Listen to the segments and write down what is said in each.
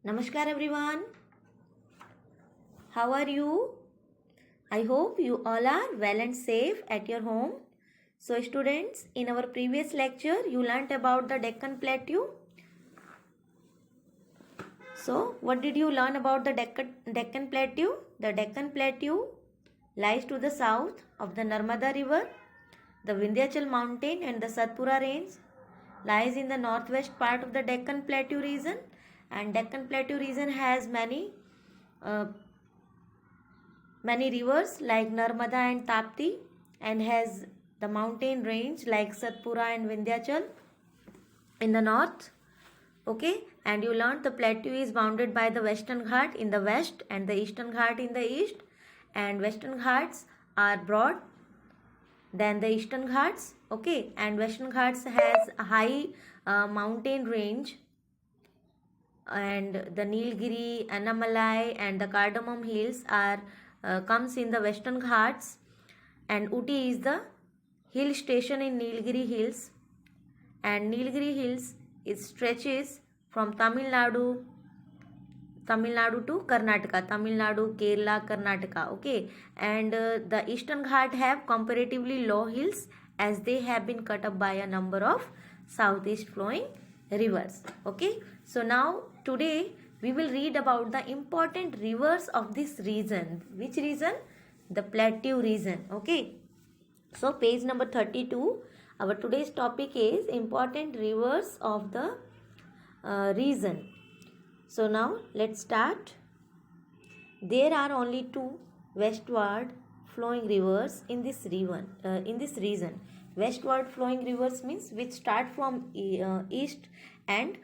Namaskar everyone. How are you? I hope you all are well and safe at your home. So students, in our previous lecture you learnt about the Deccan Plateau. So what did you learn about the Deccan Plateau? The Deccan Plateau lies to the south of the Narmada river. The Vindhyachal mountain and the Satpura range lies in the northwest part of the Deccan Plateau region, and Deccan Plateau region has many rivers like Narmada and Tapti, and has the mountain range like Satpura and Vindhyachal in the north. Okay, and you learned the plateau is bounded by the Western Ghat in the west and the Eastern Ghat in the east, and Western Ghats are broad than the Eastern Ghats. Okay, and Western Ghats has a high mountain range, and the Nilgiri, Annamalai and the Cardamom hills are comes in the Western Ghats, and Uti is the hill station in Nilgiri hills, and Nilgiri hills it stretches from Tamil Nadu to Karnataka, Tamil Nadu, Kerala, Karnataka. Okay, and the Eastern Ghat have comparatively low hills as they have been cut up by a number of southeast flowing rivers. Okay, so now today we will read about the important rivers of this region. Which region? The Plateau region. Okay, so page number 32. Our today's topic is important rivers of the region. So now let's start. There are only two westward flowing rivers in this region. Westward flowing rivers means which start from east and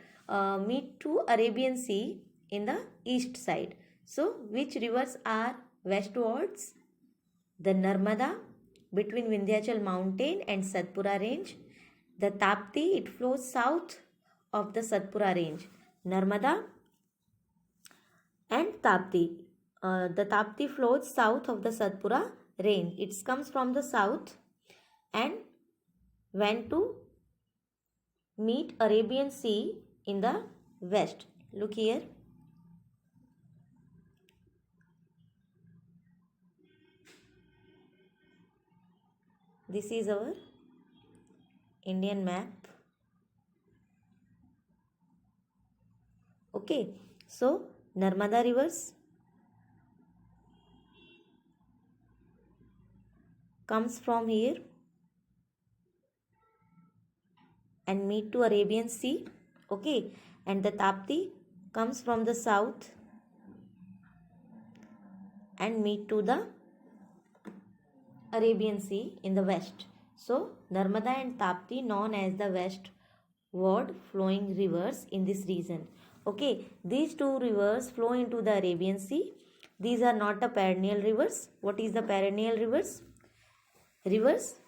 meet to Arabian Sea in the east side. So which rivers are westwards? The Narmada between Vindhyachal mountain and Satpura range. The Tapti, it flows south of the Satpura range. Narmada and Tapti. The Tapti flows south of the Satpura range. It comes from the south and went to meet Arabian Sea in the west. Look here. This is our Indian map. Okay, so Narmada rivers comes from here and meet to Arabian Sea. Okay, and the Tapti comes from the south and meet to the Arabian Sea in the west. So Narmada and Tapti known as the westward flowing rivers in this region. Okay, these two rivers flow into the Arabian Sea. These are not the perennial rivers. What is the perennial rivers? Rivers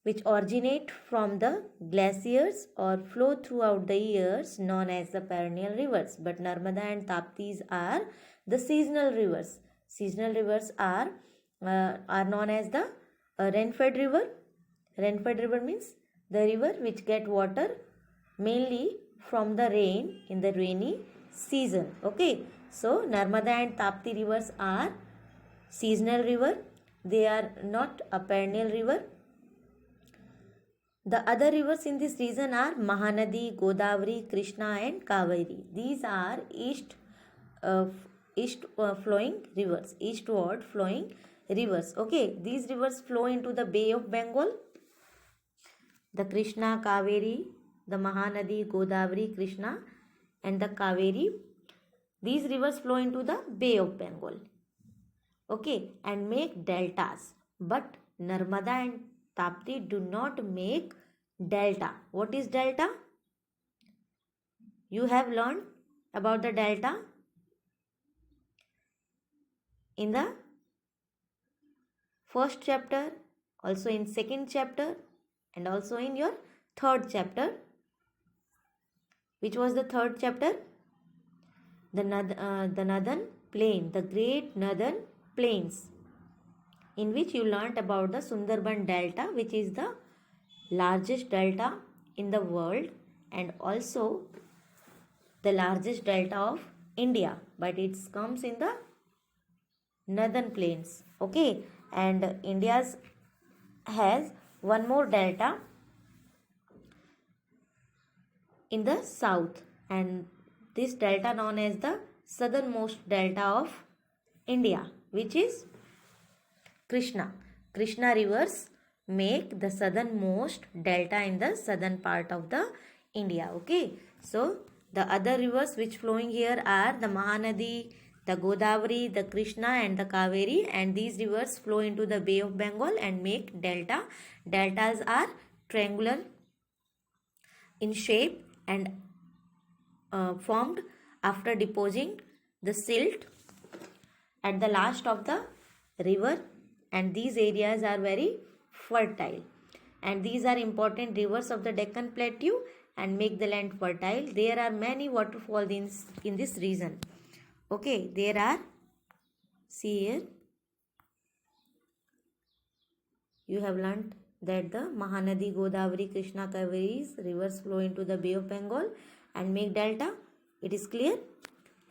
which originate from the glaciers or flow throughout the years known as the perennial rivers. But Narmada and Taptis are the seasonal rivers. Seasonal rivers are known as the rain-fed river. Rain-fed river means the river which get water mainly from the rain in the rainy season. Okay, so Narmada and Tapti rivers are seasonal river. They are not a perennial river. The other rivers in this region are Mahanadi, Godavari, Krishna and Kaveri. These are flowing rivers, eastward flowing rivers. Okay, these rivers flow into the Bay of Bengal. The Krishna, Kaveri, the Mahanadi, Godavari, Krishna and the Kaveri. These rivers flow into the Bay of Bengal. Okay, and make deltas. But Narmada and Tapti do not make delta. What is delta? You have learned about the delta in the first chapter, also in second chapter and also in your third chapter. Which was the third chapter? The Northern Plain, the Great Northern Plains, in which you learnt about the Sundarban Delta, which is the largest delta in the world and also the largest delta of India, but it comes in the northern plains. Okay, and India's has one more delta in the south, and this delta known as the southernmost delta of India, which is Krishna. Krishna rivers make the southernmost delta in the southern part of the India. Okay, so the other rivers which flowing here are the Mahanadi, the Godavari, the Krishna and the Kaveri, and these rivers flow into the Bay of Bengal and make delta. Deltas are triangular in shape and formed after depositing the silt at the last of the river, and these areas are very fertile, and these are important rivers of the Deccan Plateau and make the land fertile. There are many waterfalls in this region. Okay, there are, see here, you have learnt that the Mahanadi, Godavari, Krishna, Kaveri rivers flow into the Bay of Bengal and make delta. It is clear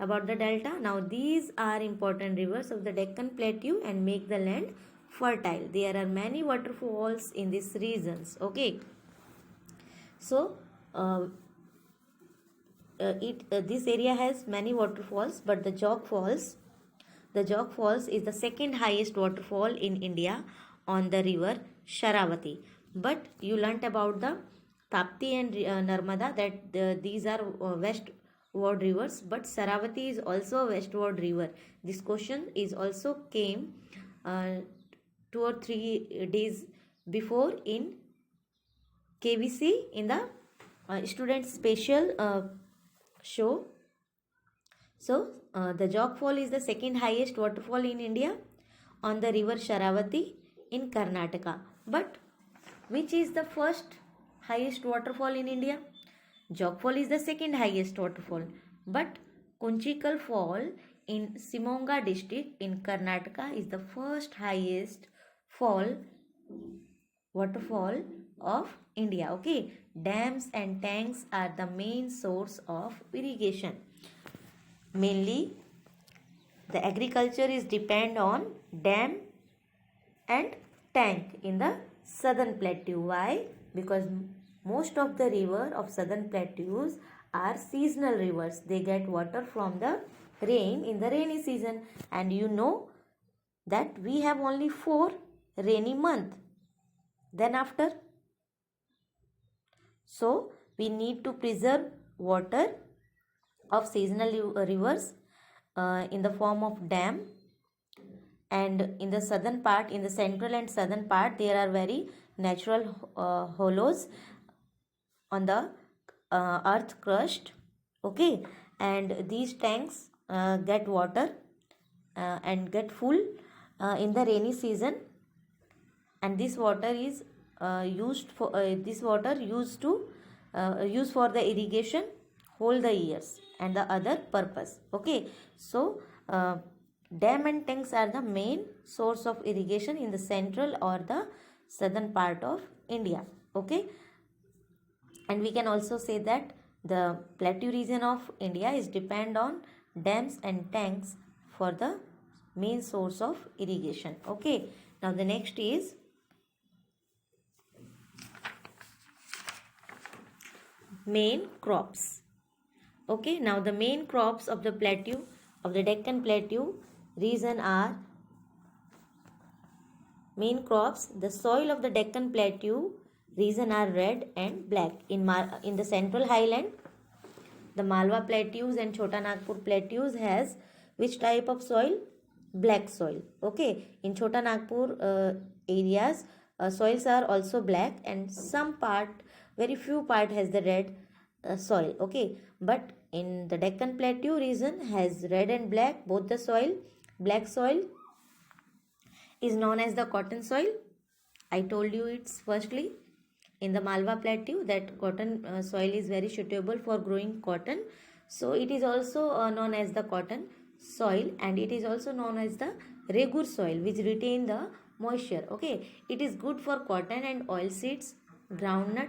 about the delta. Now these are important rivers of the Deccan Plateau and make the land fertile. There are many waterfalls in these regions. Okay, so this area has many waterfalls, but the Jog Falls is the second highest waterfall in India on the river Sharavati. But you learnt about the Tapti and Narmada, that these are westward rivers, but Saravati is also a westward river. This question is also came 2 or 3 days before in KBC in the student special show. So the Jog Fall is the second highest waterfall in India on the river Sharavati in Karnataka. But which is the first highest waterfall in India? Jog Fall is the second highest waterfall, but Kunchikal Fall in Simonga district in Karnataka is the first highest waterfall of India. Okay, dams and tanks are the main source of irrigation. Mainly the agriculture is depend on dam and tank in the southern plateau. Why? Because most of the river of southern plateaus are seasonal rivers. They get water from the rain in the rainy season, and you know that we have only 4 rainy months. Then after, so we need to preserve water of seasonal rivers in the form of dam. And in the southern part, in the central and southern part, there are very natural hollows on the earth crust. Okay, and these tanks get water and get full in the rainy season, and this water is used for use for the irrigation whole the years and the other purpose. Okay, so dam and tanks are the main source of irrigation in the central or the southern part of India. Okay, and we can also say that the plateau region of India is depend on dams and tanks for the main source of irrigation. Okay, now the next is main crops. Okay, now the main crops of the plateau, of the Deccan Plateau region are main crops. The soil of the Deccan Plateau region are red and black. In the central highland, the Malwa Plateaus and Chota Nagpur Plateaus has which type of soil? Black soil. Okay, in Chota Nagpur areas, soils are also black, and some part, very few part has the red soil. Okay, but in the Deccan Plateau region has red and black both the soil. Black soil is known as the cotton soil. I told you it's firstly in the Malwa Plateau that cotton soil is very suitable for growing cotton. So it is also known as the cotton soil, and it is also known as the regur soil, which retain the moisture. Okay, it is good for cotton and oil seeds, groundnut,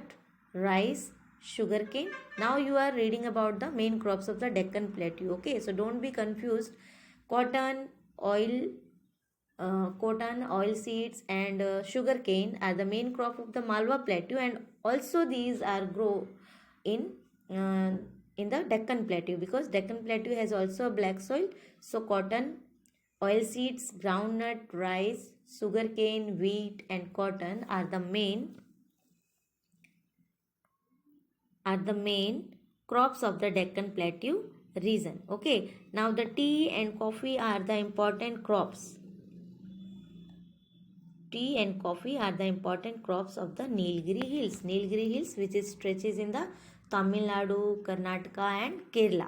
rice, sugarcane. Now you are reading about the main crops of the Deccan Plateau. Okay, so don't be confused. Cotton, oil, cotton, oil seeds, and sugarcane are the main crop of the Malwa Plateau, and also these are grow in uh, in the Deccan Plateau, because Deccan Plateau has also a black soil. So cotton, oil seeds, groundnut, rice, sugarcane, wheat, and cotton are the main crops of the Deccan Plateau region. Okay, now the tea and coffee are the important crops. Tea and coffee are the important crops of the Nilgiri Hills. Nilgiri Hills, which is stretches in the Tamil Nadu, Karnataka, and Kerala.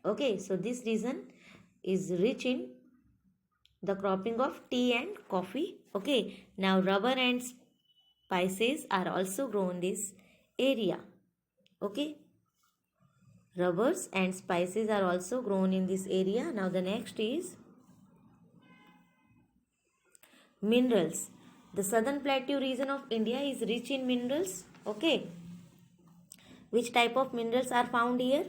Okay, so this region is rich in the cropping of tea and coffee. Okay, now rubber and spices are also grown in this area. Okay, rubbers and spices are also grown in this area. Now the next is minerals. The southern plateau region of India is rich in minerals. Okay, which type of minerals are found here?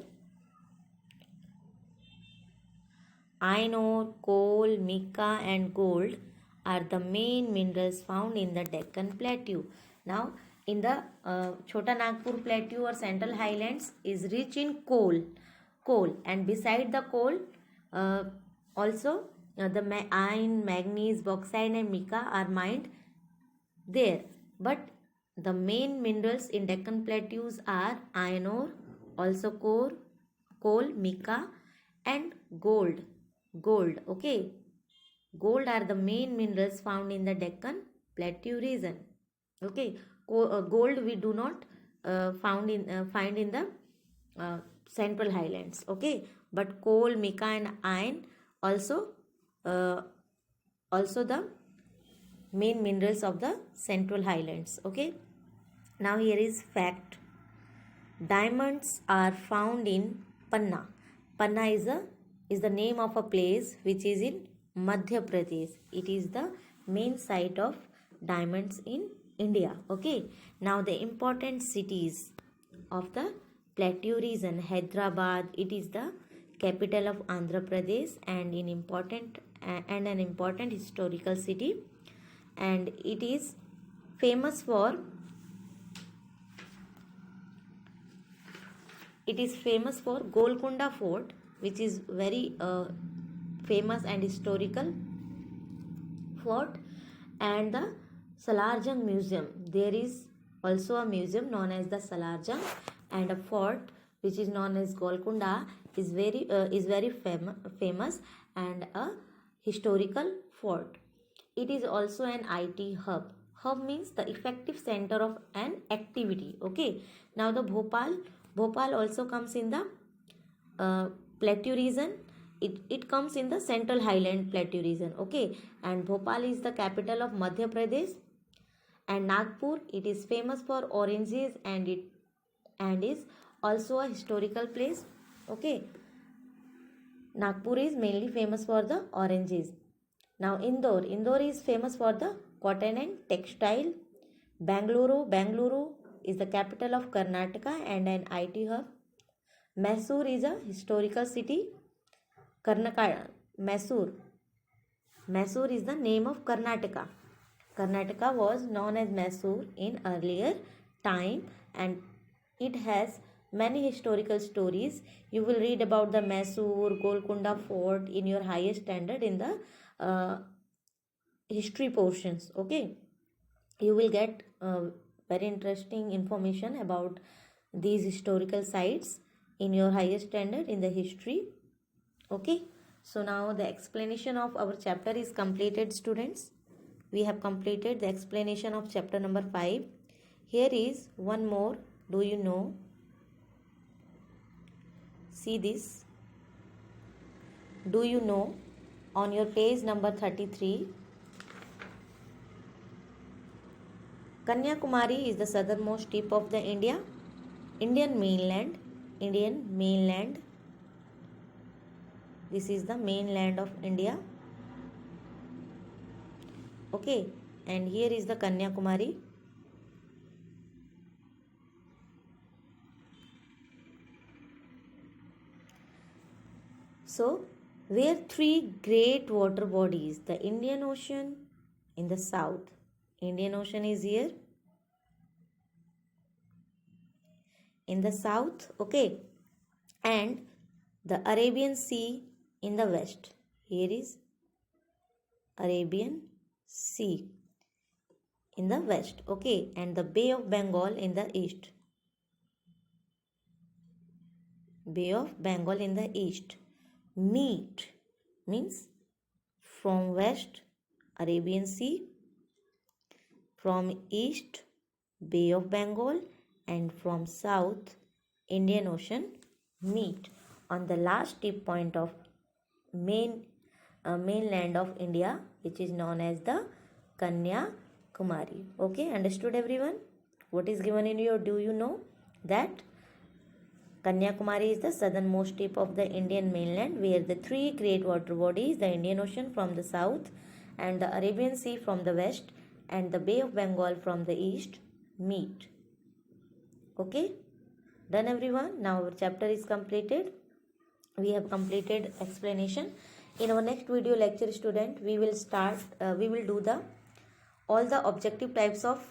Iron ore, coal, mica, and gold are the main minerals found in the Deccan Plateau. Now, in the Chota Nagpur Plateau or Central Highlands is rich in coal, and beside the coal, also the iron, manganese, bauxite, and mica are mined there. But the main minerals in Deccan Plateaus are iron ore, also coal, mica, and gold. Okay. Gold are the main minerals found in the Deccan Plateau region. Okay. Gold we do not find in the Central Highlands. Okay. But coal, mica, and iron also uh, also the main minerals of the Central Highlands. Okay. Now here is fact. Diamonds are found in Panna. Panna is the name of a place which is in Madhya Pradesh. It is the main site of diamonds in India. Okay. Now the important cities of the Plateau region. Hyderabad. It is the capital of Andhra Pradesh and an important historical city. And it is famous for Golconda Fort, which is very famous and historical fort, and the Salarjung Museum. There is also a museum known as the Salarjung, and a fort which is known as Golconda is very famous and a historical fort. It is also an IT hub. Hub means the effective center of an activity. Okay. Now the Bhopal also comes in the Plateau region. It comes in the Central Highland Plateau region. Okay. And Bhopal is the capital of Madhya Pradesh. And Nagpur, it is famous for oranges and is also a historical place. Okay. Nagpur is mainly famous for the oranges. Now Indore is famous for the cotton and textile. Bangalore is the capital of Karnataka and an IT hub. Mysore is a historical city. Mysore is the name of Karnataka. Karnataka was known as Mysore in earlier time, and it has many historical stories. You will read about the Mysore Golconda Fort in your highest standard in the history portions. Okay, you will get very interesting information about these historical sites in your highest standard in the history. Okay, so now the explanation of our chapter is completed, students. We have completed the explanation of chapter number 5. Here is one more. Do you know? See this. Do you know? On your page number 33, Kanyakumari is the southernmost tip of the Indian mainland. This is the mainland of India. Okay, and here is the Kanyakumari. So where three great water bodies, the Indian Ocean in the south, Indian Ocean is here in the south, okay, and the Arabian Sea in the west. Here is Arabian Sea in the west, okay, and the Bay of Bengal in the east. Bay of Bengal in the east. Meet means from west Arabian Sea, from east Bay of Bengal, and from south Indian Ocean meet on the last tip point of mainland of India, which is known as the Kanyakumari. Okay, understood everyone? What is given in your, do you know that Kanyakumari is the southernmost tip of the Indian mainland, where the three great water bodies, the Indian Ocean from the south and the Arabian Sea from the west and the Bay of Bengal from the east meet. Okay, done everyone? Now our chapter is completed. We have completed explanation. In our next video lecture, student, we will do the all the objective types of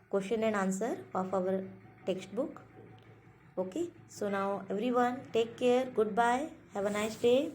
question and answer of our textbook. Okay, so now everyone, take care, goodbye, have a nice day.